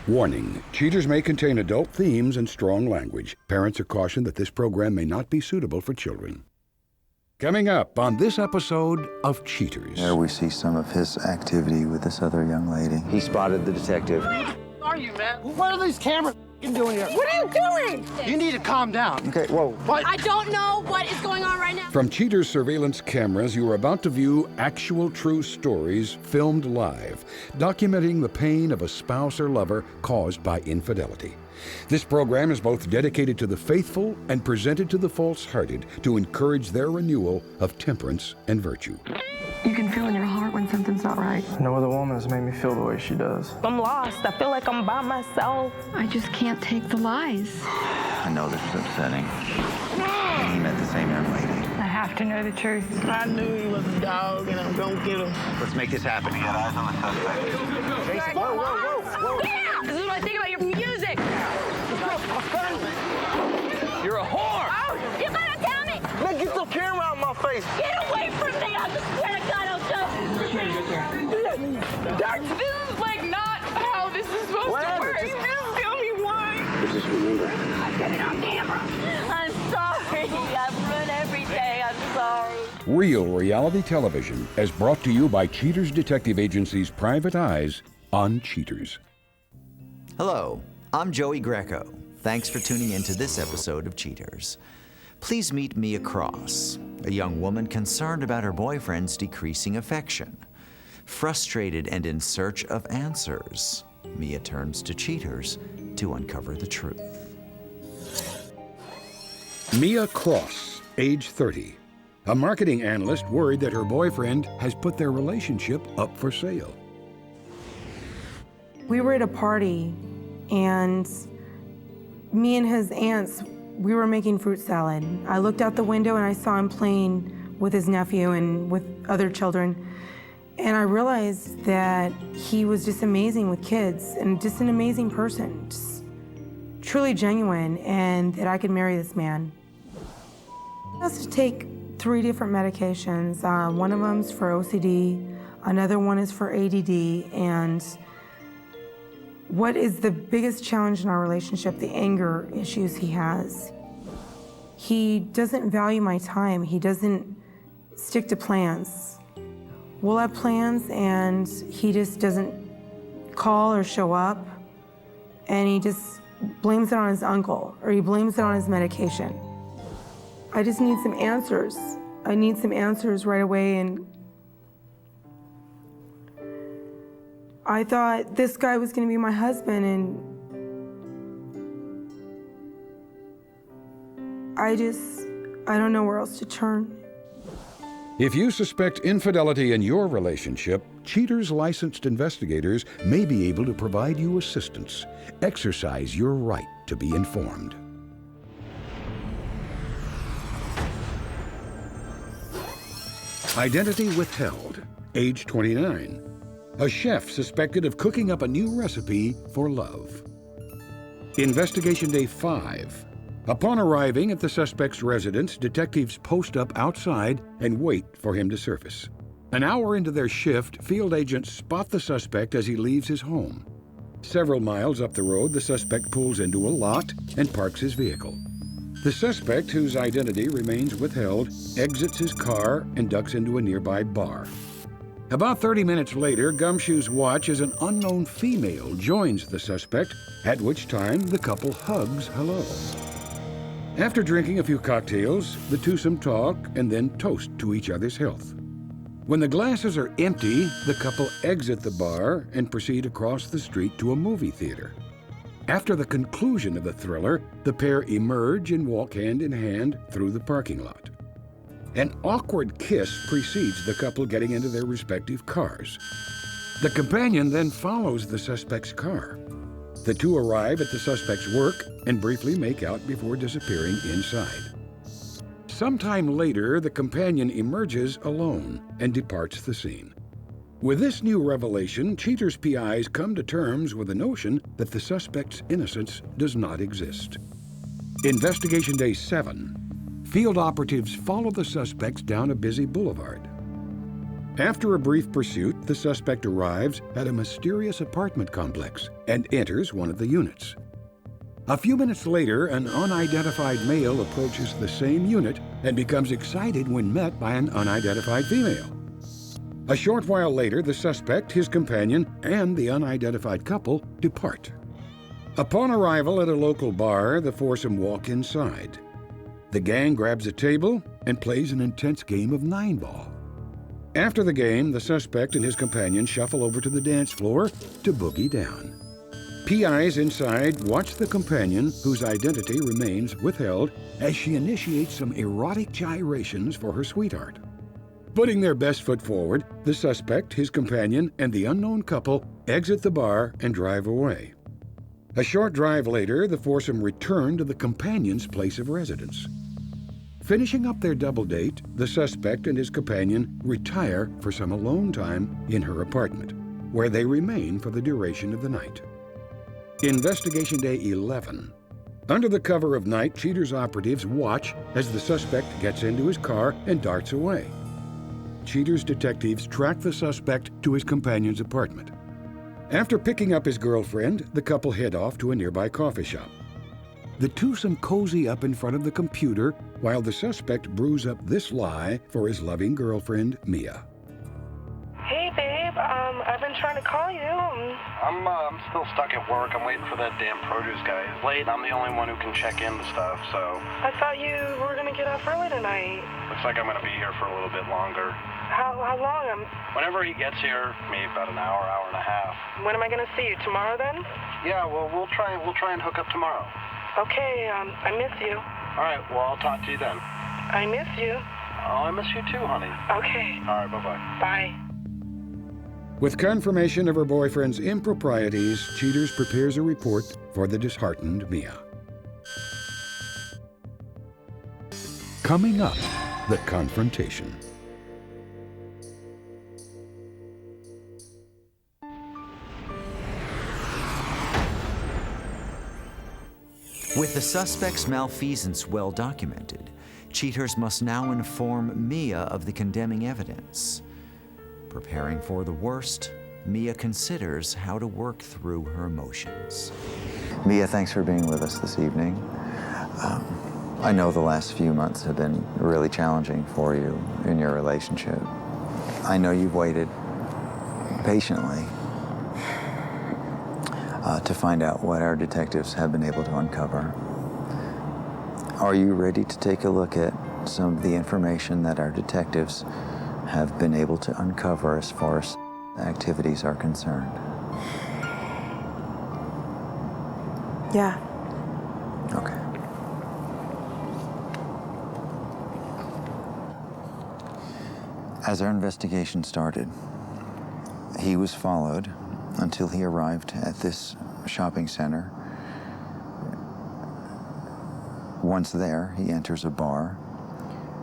Warning, cheaters may contain adult themes and strong language. Parents are cautioned that this program may not be suitable for children. Coming up on this episode of Cheaters. There we see some of his activity with this other young lady. He spotted the detective. Where are you, man? What are these cameras doing here? What are you doing? You need to calm down. Okay, whoa. What? I don't know what is going on right now. From Cheaters surveillance cameras, you are about to view actual true stories filmed live, documenting the pain of a spouse or lover caused by infidelity. This program is both dedicated to the faithful and presented to the false-hearted to encourage their renewal of temperance and virtue. You can feel in your heart when something's not right. No other woman has made me feel the way she does. I'm lost. I feel like I'm by myself. I just can't take the lies. I know this is upsetting. And he met the same young lady. I have to know the truth. I knew he was a dog, and I'm gonna get him. Let's make this happen. We had eyes on the suspect. Jason, whoa. Yeah! This is what I think about your music. You're a whore. Oh, you gotta tell me. Man, get the camera out of my face. Get away from me. I swear to God, I'll This is like not how this is supposed to work. Just tell me why. Just remember, I got it on camera. I'm sorry. I've ruined every day. I'm sorry. Real reality television is brought to you by Cheaters Detective Agency's Private Eyes on Cheaters. Hello, I'm Joey Greco. Thanks for tuning in to this episode of Cheaters. Please meet Mia Kross, a young woman concerned about her boyfriend's decreasing affection. Frustrated and in search of answers, Mia turns to Cheaters to uncover the truth. Mia Kross, age 30, a marketing analyst worried that her boyfriend has put their relationship up for sale. We were at a party, and me and his aunts, we were making fruit salad. I looked out the window and I saw him playing with his nephew and with other children. And I realized that he was just amazing with kids and just an amazing person, just truly genuine, and that I could marry this man. I have to take 3 different medications. One of them's for OCD, another one is for ADD, and what is the biggest challenge in our relationship? The anger issues he has. He doesn't value my time. He doesn't stick to plans. We'll have plans and he just doesn't call or show up, and he just blames it on his uncle, or he blames it on his medication. I just need some answers. I need some answers right away, and I thought this guy was gonna be my husband, and I don't know where else to turn. If you suspect infidelity in your relationship, Cheaters licensed investigators may be able to provide you assistance. Exercise your right to be informed. Identity withheld, age 29. A chef suspected of cooking up a new recipe for love. Investigation day 5. Upon arriving at the suspect's residence, detectives post up outside and wait for him to surface. An hour into their shift, field agents spot the suspect as he leaves his home. Several miles up the road, the suspect pulls into a lot and parks his vehicle. The suspect, whose identity remains withheld, exits his car and ducks into a nearby bar. About 30 minutes later, Gumshoe's watch as an unknown female joins the suspect, at which time the couple hugs hello. After drinking a few cocktails, the twosome talk and then toast to each other's health. When the glasses are empty, the couple exit the bar and proceed across the street to a movie theater. After the conclusion of the thriller, the pair emerge and walk hand in hand through the parking lot. An awkward kiss precedes the couple getting into their respective cars. The companion then follows the suspect's car. The two arrive at the suspect's work and briefly make out before disappearing inside. Sometime later, the companion emerges alone and departs the scene. With this new revelation, Cheaters' PIs come to terms with the notion that the suspect's innocence does not exist. Investigation day 7. Field operatives follow the suspects down a busy boulevard. After a brief pursuit, the suspect arrives at a mysterious apartment complex and enters one of the units. A few minutes later, an unidentified male approaches the same unit and becomes excited when met by an unidentified female. A short while later, the suspect, his companion, and the unidentified couple depart. Upon arrival at a local bar, the foursome walk inside. The gang grabs a table and plays an intense game of 9-ball. After the game, the suspect and his companion shuffle over to the dance floor to boogie down. PIs inside watch the companion, whose identity remains withheld, as she initiates some erotic gyrations for her sweetheart. Putting their best foot forward, the suspect, his companion, and the unknown couple exit the bar and drive away. A short drive later, the foursome return to the companion's place of residence. Finishing up their double date, the suspect and his companion retire for some alone time in her apartment, where they remain for the duration of the night. Investigation Day 11. Under the cover of night, Cheater's operatives watch as the suspect gets into his car and darts away. Cheater's detectives track the suspect to his companion's apartment. After picking up his girlfriend, the couple head off to a nearby coffee shop. The twosome cozy up in front of the computer while the suspect brews up this lie for his loving girlfriend, Mia. Hey, babe. I've been trying to call you. I'm still stuck at work. I'm waiting for that damn produce guy. He's late. I'm the only one who can check into stuff, so... I thought you were going to get up early tonight. Looks like I'm going to be here for a little bit longer. How long? Whenever he gets here, maybe about an hour, hour and a half. When am I going to see you? Tomorrow, then? Yeah, well, we'll try and hook up tomorrow. Okay, I miss you. All right, well, I'll talk to you then. I miss you. Oh, I miss you too, honey. Okay. All right, bye-bye. Bye. With confirmation of her boyfriend's improprieties, Cheaters prepares a report for the disheartened Mia. Coming up, the confrontation. With the suspect's malfeasance well documented, Cheaters must now inform Mia of the condemning evidence. Preparing for the worst, Mia considers how to work through her emotions. Mia, thanks for being with us this evening. I know the last few months have been really challenging for you in your relationship. I know you've waited patiently to find out what our detectives have been able to uncover. Are you ready to take a look at some of the information that our detectives have been able to uncover as far as activities are concerned? Yeah. Okay. As our investigation started, he was followed until he arrived at this shopping center. Once there, he enters a bar.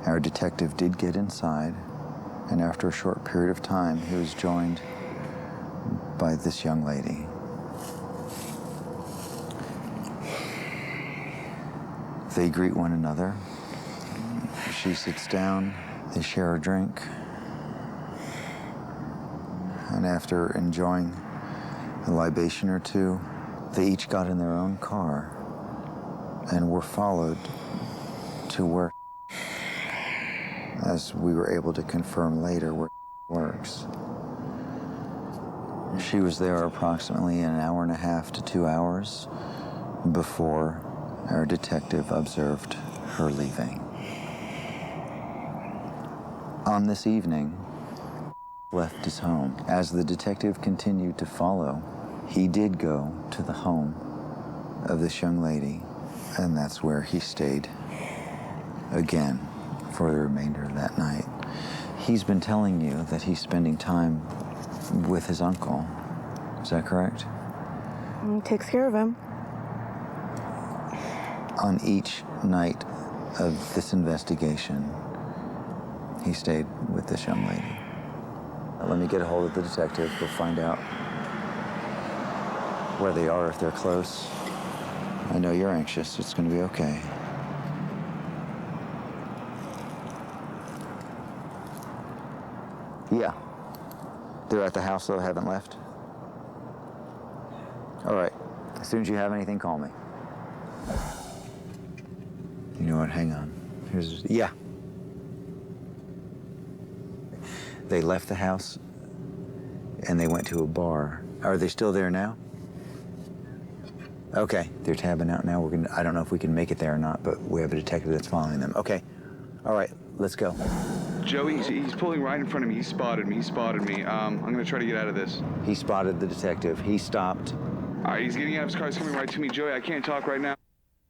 Our detective did get inside, and after a short period of time, he was joined by this young lady. They greet one another. She sits down, they share a drink, and after enjoying a libation or two, they each got in their own car and were followed to where, as we were able to confirm later, where works. She was there approximately an hour and a half to 2 hours before our detective observed her leaving. On this evening, left his home. As the detective continued to follow, he did go to the home of this young lady, and that's where he stayed again for the remainder of that night. He's been telling you that he's spending time with his uncle. Is that correct? He takes care of him. On each night of this investigation, he stayed with this young lady. Let me get a hold of the detective. We'll find out where they are, if they're close. I know you're anxious. It's going to be okay. Yeah. They're at the house, though, haven't left? All right. As soon as you have anything, call me. You know what? Hang on. Yeah. They left the house and they went to a bar. Are they still there now? Okay, they're tabbing out now. I don't know if we can make it there or not, but we have a detective that's following them. Okay. All right, let's go. Joey, he's pulling right in front of me. He spotted me. I'm gonna try to get out of this. He spotted the detective. He stopped. All right, he's getting out of his car. He's coming right to me. Joey, I can't talk right now.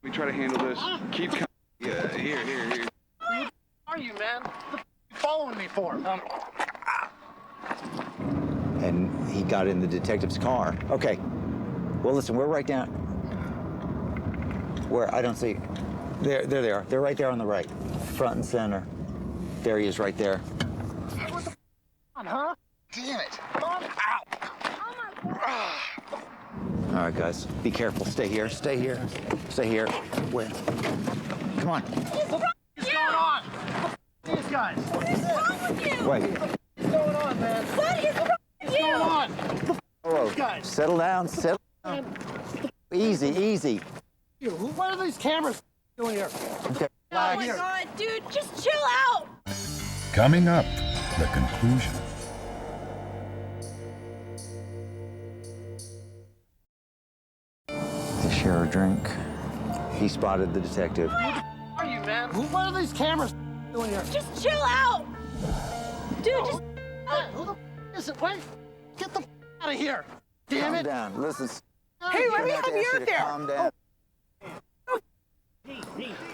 Let me try to handle this. Keep coming. Yeah, here. Who are you, man? What you following me for? And he got in the detective's car. Okay. Well, listen, we're right down. Where? I don't see. There they are. They're right there on the right. Front and center. There he is right there. What the on, huh? Damn it. Mom, ow. All right, guys. Be careful. Stay here. Stay here. Stay here. Where? Come on. What's going on? These guys. What is wrong with you? Wait. What's going on, man? What is wrong with What's going you? on? Whoa. Guys. Settle down. Settle down. Easy. What are these cameras doing here? Okay. Oh my God, dude, just chill out. Coming up, the conclusion. They share a drink. He spotted the detective. Who are you, man? What are these cameras doing here? Just chill out. Dude, just... Who the is it? Wait. Get the out of here. Damn Calm it. down. Listen. Hey, let me help you out there. Calm down.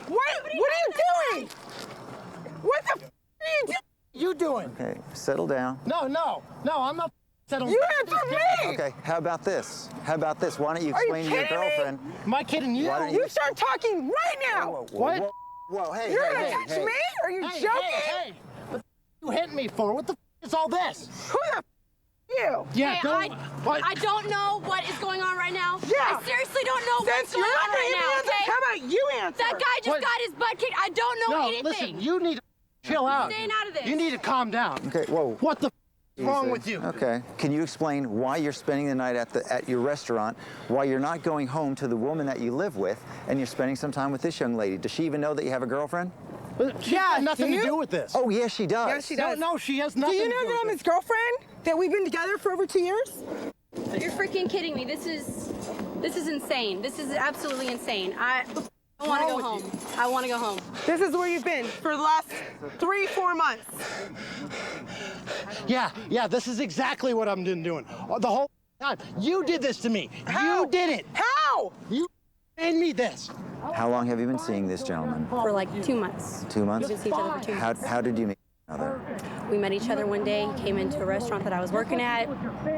What are you doing? What the are you doing? You doing? Okay, settle down. No, I'm not settling. You answer me. Okay, how about this? Why don't you Are you explain to your kidding me? girlfriend? Am I kidding you? Why don't You start talking right now. What? Whoa, hey, You're hey, gonna touch hey. me? Are you Hey, joking? hey. What you hitting me for? What the is all this? Who the you? Yeah, Hey, don't. What? I don't know what is going on right now. Yeah. I seriously don't know what's Since going you're on not right gonna now, answer, okay? how about you answer? That guy just What? got his butt kicked. I don't know No, anything. listen. You need to chill out. Staying out of this. You need to calm down. Okay, whoa. What the is wrong with you? Okay, can you explain why you're spending the night at your restaurant, why you're not going home to the woman that you live with, and you're spending some time with this young lady? Does she even know that you have a girlfriend? She has nothing to do with this. Oh, yes, she does. Yes, she does. No, she has Do nothing you to know do that I'm with his girlfriend? That we've been together for over 2 years? You're freaking kidding me. This is insane. This is absolutely insane. I want to go home. I want to go home. This is where you've been for the last 3-4 months. Yeah, this is exactly what I'm doing. The whole time. You did this to me. How? You did it. How? You made me this. How long have you been seeing this gentleman? For like 2 months. 2 months? We've been seeing each other for 2 months. How did you meet each other? We met each other one day. He came into a restaurant that I was working at,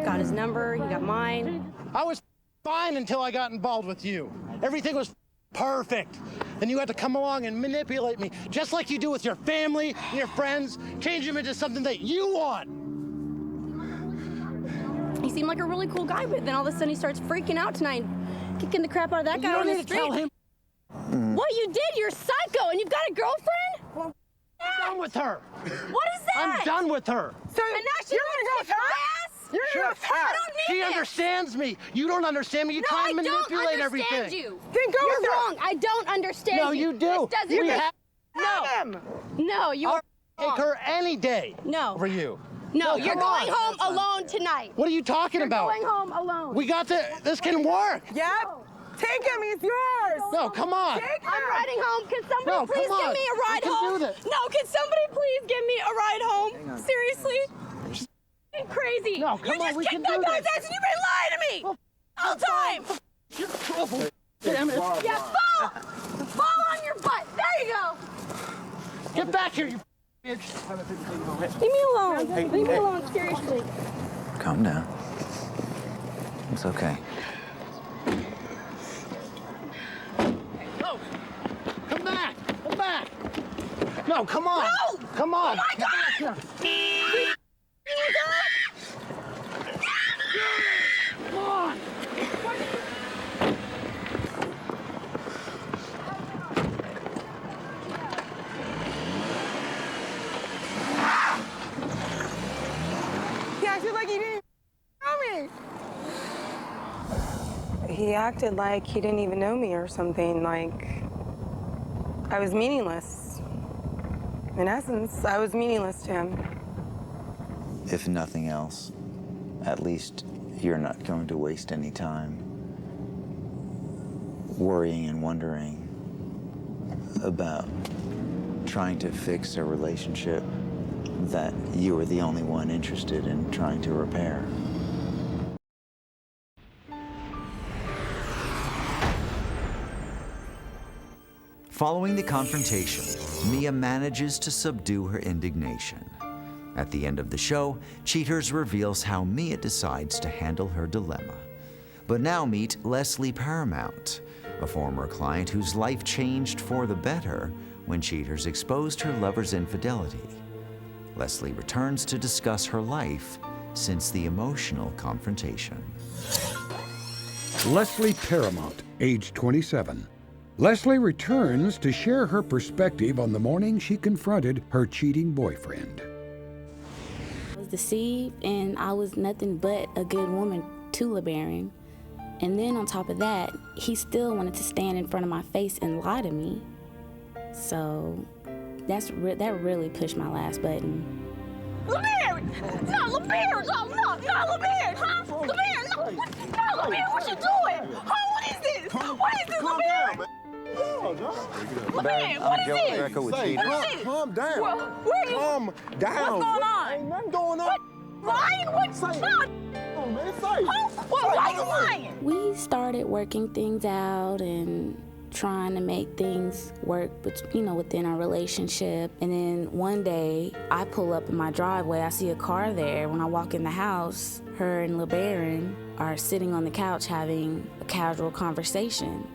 got his number, he got mine. I was fine until I got involved with you. Everything was perfect. And you had to come along and manipulate me, just like you do with your family and your friends, change them into something that you want. He seemed like a really cool guy, but then all of a sudden he starts freaking out tonight, kicking the crap out of that guy You on don't the need to street. tell him. What you did? You're psycho, and you've got a girlfriend? I'm done with her. What is that? I'm done with her. So And now she's you're gonna go with her? You're gonna go with her? I don't need She this. understands me. You don't understand me. You No, try I and don't manipulate understand everything. you. Then go You're with her. wrong. I don't understand No, you. you do. This doesn't We make- have No. Him. No, you are take wrong. her any day. No. For you. No, you're come going on. home alone tonight. What are you talking You're about? going home alone. We got to. This can work. Yep. Take him. He's yours. No, come on. Take him. I'm riding home. Can somebody No, please come give on. me a ride We can home? do this. No, can somebody please give me a ride home? Seriously? You're crazy. No, come you on, just we kicked can that do guy's this. ass and you've been lying to me all the time. Damn it. Yeah, fall. Fall on your butt. There you go. Get back here, you bitch. Leave me alone. Leave me alone, seriously. Calm down. It's okay. No. Come back. Come back. No, come on. No. Come on. Oh my Get back God. here. Come on. acted like he didn't know me. He acted like he didn't even know me or something, like I was meaningless. In essence, I was meaningless to him. If nothing else, at least you're not going to waste any time worrying and wondering about trying to fix a relationship that you were the only one interested in trying to repair. Following the confrontation, Mia manages to subdue her indignation. At the end of the show, Cheaters reveals how Mia decides to handle her dilemma. But now meet Leslie Paramount, a former client whose life changed for the better when Cheaters exposed her lover's infidelity. Leslie returns to discuss her life since the emotional confrontation. Leslie Paramount, age 27. Leslie returns to share her perspective on the morning she confronted her cheating boyfriend. I was deceived, and I was nothing but a good woman to LeBaron. And then on top of that, he still wanted to stand in front of my face and lie to me. So that really pushed my last button. LeBaron! No, LeBaron! No, LeBaron! Huh? LeBaron! No, LeBaron, what you doing? Huh? What is this? What is this, LeBaron? LeBaron, what is this? Greco with Cheaters. Calm down. Where are you? Calm down. What's going on? Ain't nothing going on. Lying? What's going on? Why are you lying? We started working things out and trying to make things work, within our relationship. And then one day, I pull up in my driveway. I see a car there. When I walk in the house, her and LeBaron are sitting on the couch having a casual conversation.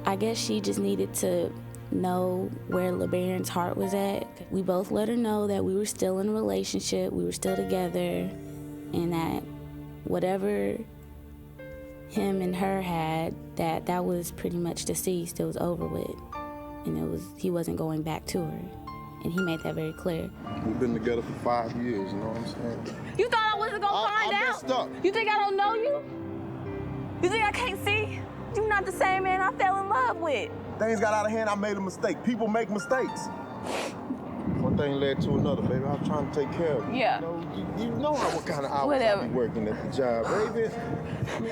I guess she just needed to know where LeBaron's heart was at. We both let her know that we were still in a relationship, we were still together, and that whatever him and her had, that was pretty much deceased. It was over with, and he wasn't going back to her, and he made that very clear. We've been together for 5 years, you know what I'm saying? You thought I wasn't gonna find out? Messed up. You think I don't know you? You think I can't see? You're not the same man I fell in love with. Things got out of hand, I made a mistake. People make mistakes. One thing led to another, baby. I was trying to take care of you. Yeah. You know what kind of hours I be working at the job, baby.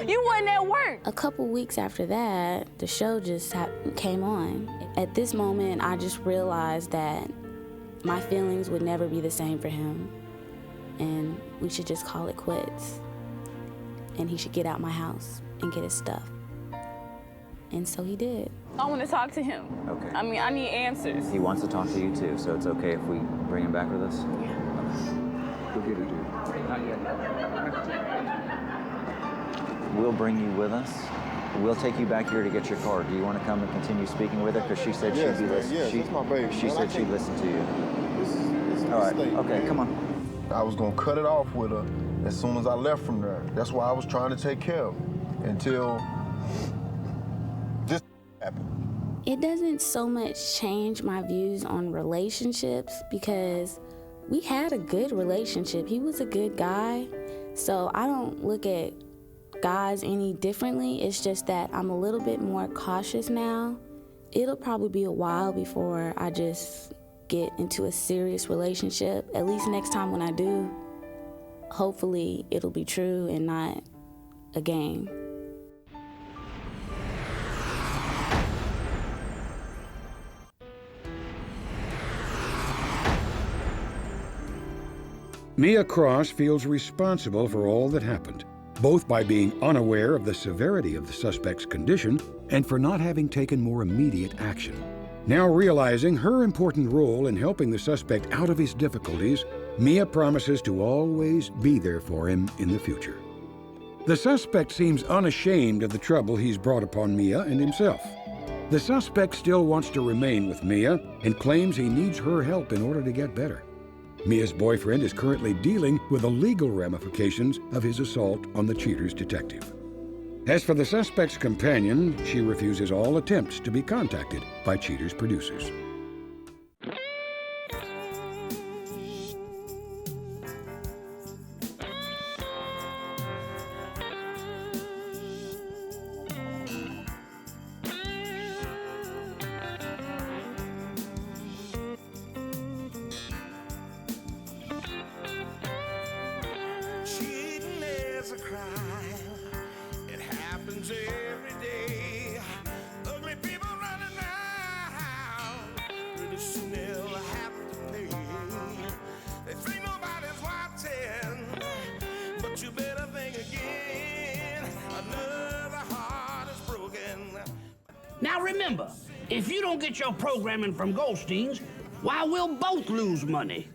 You wasn't at work. A couple weeks after that, the show just came on. At this moment, I just realized that my feelings would never be the same for him, and we should just call it quits. And he should get out my house and get his stuff. And so he did. I want to talk to him. Okay. I mean, I need answers. He wants to talk to you too, so it's okay if we bring him back with us? Yeah. Go get it, dude. We'll bring you with us. We'll take you back here to get your car. Do you want to come and continue speaking with her? Because she said she'd be listening. Yes, that's my baby. She said she'd listen to you. This is all right. mistake, Okay, man. come on. I was gonna cut it off with her as soon as I left from there. That's why I was trying to take care of her until this happened. It doesn't so much change my views on relationships because we had a good relationship. He was a good guy, so I don't look at guys any differently. It's just that I'm a little bit more cautious now. It'll probably be a while before I just get into a serious relationship. At least next time when I do, hopefully it'll be true and not a game. Mia Kross feels responsible for all that happened, both by being unaware of the severity of the suspect's condition and for not having taken more immediate action. Now realizing her important role in helping the suspect out of his difficulties, Mia promises to always be there for him in the future. The suspect seems unashamed of the trouble he's brought upon Mia and himself. The suspect still wants to remain with Mia and claims he needs her help in order to get better. Mia's boyfriend is currently dealing with the legal ramifications of his assault on the Cheaters detective. As for the suspect's companion, she refuses all attempts to be contacted by Cheaters producers. Now remember, if you don't get your programming from Goldstein's, why, we'll both lose money.